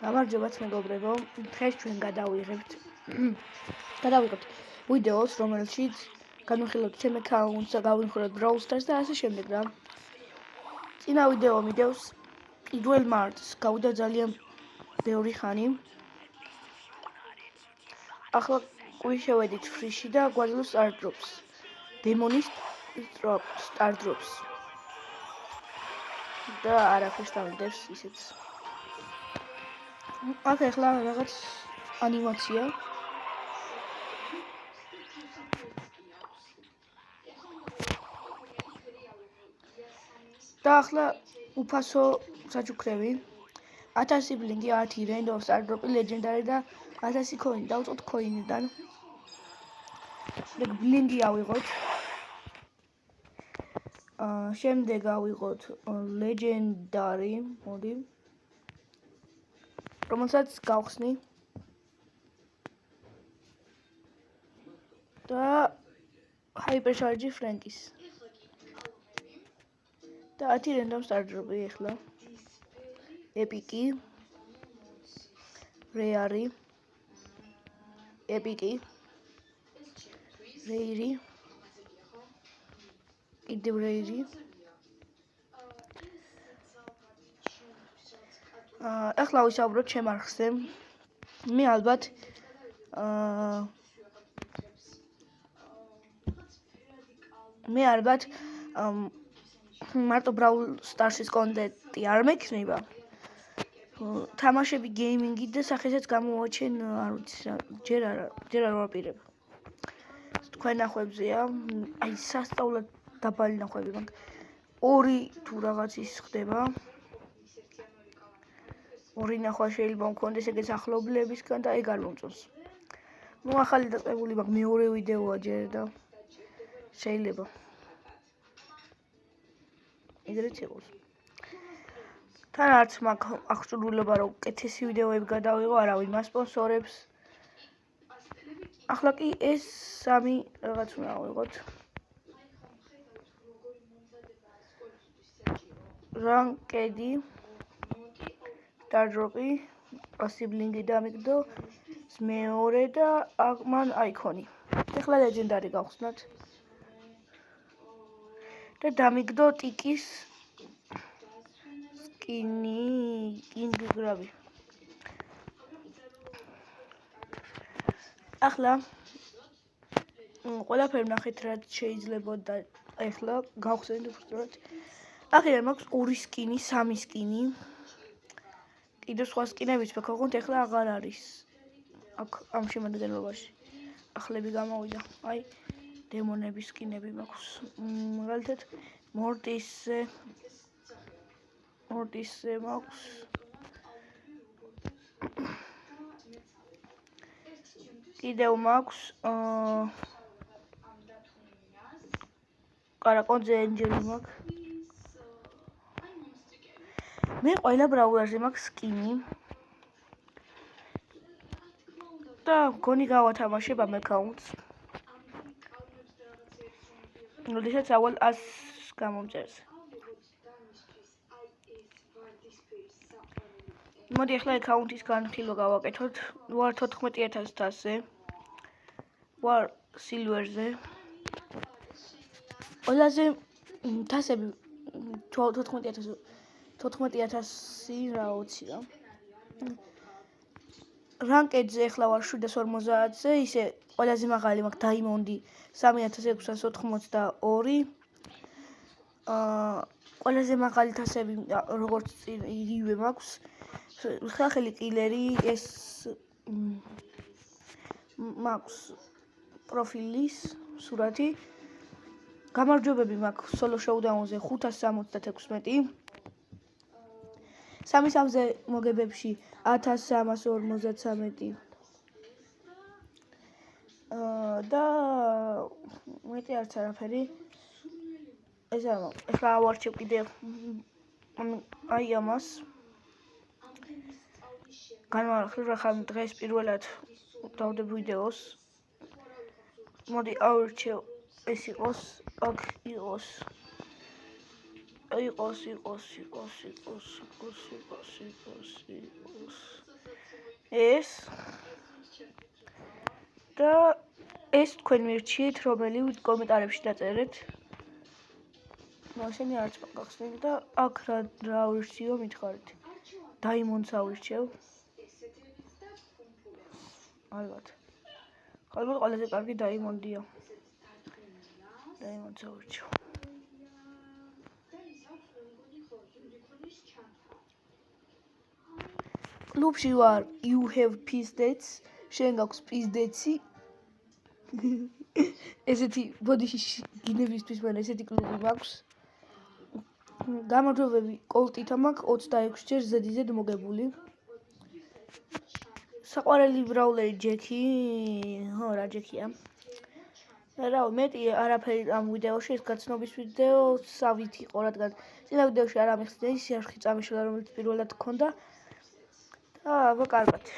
გამარჯობათ მეგობრებო, დღეს ჩვენ გადავიღებთ ვიდეოს, რომელშიც განვიხილავთ ჩემ აკაუნტს, გავიმხილოთ Brawl Stars და ასე შემდეგ რა. წინა ვიდეო მიდევს 1 მარტს, გავიდა ძალიან ბევრი ხანი. ახლა გვიშევედით ფრიში და გვაძლევს Star Drops. დემონის Star Drops. და არაფერს დამიდევს ისიც. აქ ახლა რაღაც ანიმაცია. და ახლა უფასო საჩუქრები 1000 ბლინდი, 10 random star drop, legendary და 1000 coin დავწოთ coin-დან. ეგ ბლინდი ავიღოთ. შემდეგ ავიღოთ legendary, მოდი. რომელსაც გავხსნი. და hyper charge Frankis. და 10 random star drop-ი ახლა. Epic-ი. Rare-ი. Epic-ი. Rare-ი. კიდევ Rare-ი. ახლა ვისაუბროთ ჩემ არხზე. მე ალბათ მარტო Brawl Stars-ის კონტენტი არ მექნება. თამაშები გეიმინგი და სახესაც გამოვაჩენ, არ ვიცი რა, ჯერ არ ვაპირებ. თქვენ ნახვებზეა, აი სასწაულად დაბალი ნახვები მაქვს. 2 თუ რაღაც ის ხდება. 2 ნახვა შეიძლება მქონდეს ეგეც ახლობლებისგან და ეგ არ მომწონს. ნუ ახალი დაწყებული მაქვს, მეორე ვიდეოა ჯერ და შეიძლება ეგრეც იყოს. თან არც მაქვს აღჭურვილობა რომ კეთესი ვიდეოები გადავიღო, არავინ მასპონსორებს. ახლა კი ეს 3 რაღაც უნდა ავიღოთ. რანკედი, Star Drop-ი, 100 ბლინდი დამიგდო, მეორე და მან აიქონი. ახლა legendary გავხსნათ. და დამიგდო ტიკის სკინი გრაბი. ახლა ყველაფერი ნახეთ რაც შეიძლება და ახლა გავხსენთ უბრალოდ. აქედან მაქვს 2 სკინი, 3 სკინი. კიდევ სხვა სკინებიც მქონდათ, ახლა აღარ არის. აქ ამ შემადგენლობაში. ახლები გამოვიდა. აი დემონების სკინები მაქვს. მაგალითად მორტისზე მაქვს. კიდევ მაქვს კარაკონძე ენჯელი მაქვს. მე ყველა ბრაულერზე მაქვს სკინი. და მგონი გავათამაშებ ამ აკაუნტს. როდესაც ავალ 100 გამომწერს. მოდი ახლა აკაუნტის განხილვა გავაკეთოთ. ვარ 14000 თასზე. ვარ silver-ზე. ყველაზე თასები 14000 რა ვიცი რა. რანკედზე ახლა ვარ 750-ზე, ისე ყველაზე მაღალი მაქვს დაიმონდი 3682. ყველაზე მაღალი თასები როგორც იგივე მაქვს. სახელი კილერი, ეს მაქვს პროფილის სურათი. გამარჯვებები მაქვს solo showdown-ზე 576. სამზე მოგებებში 1353. და მეტი არც არაფერი. ეს არ მაქვს. ახლა ავარჩევ კიდევ აი ამას. განვახილებ ახლა დღეს პირველად დავდებ ვიდეოს. მოდი ავარჩევ ეს იყოს, აქ იყოს. იყოს. ეს და ეს თქვენ მირჩიეთ, რომელი კომენტარებში დაწერეთ. ისინი არც მაგახსნით და აქ რა ვირჩიო მითხარით. დაიმონდს ავირჩევ. ალბათ. ალბათ ყველაზე კარგი დაიმონდია. დაიმონდს ავირჩევ. კლუბში ვარ, you have pistets, შენ გაქვს პიზდეცი. ესეთი ბოდიში გინებისთვის მან ესეთი კლუბი მაქვს. გამარჯვებები კოლტითა მაქვს 26 ჯერ ზედიზედ მოგებული. საყვარელი ბრაულერი ჯექი, ხო რა ჯექია. რა მეტი არაფერი ამ ვიდეოში, ეს გაცნობის ვიდეო, სავით იყო რადგან წინა ვიდეოში არ ამიხსნა ის სიარხი წამიშლა, რომელიც პირველად გქონდა. და აბა კარგად.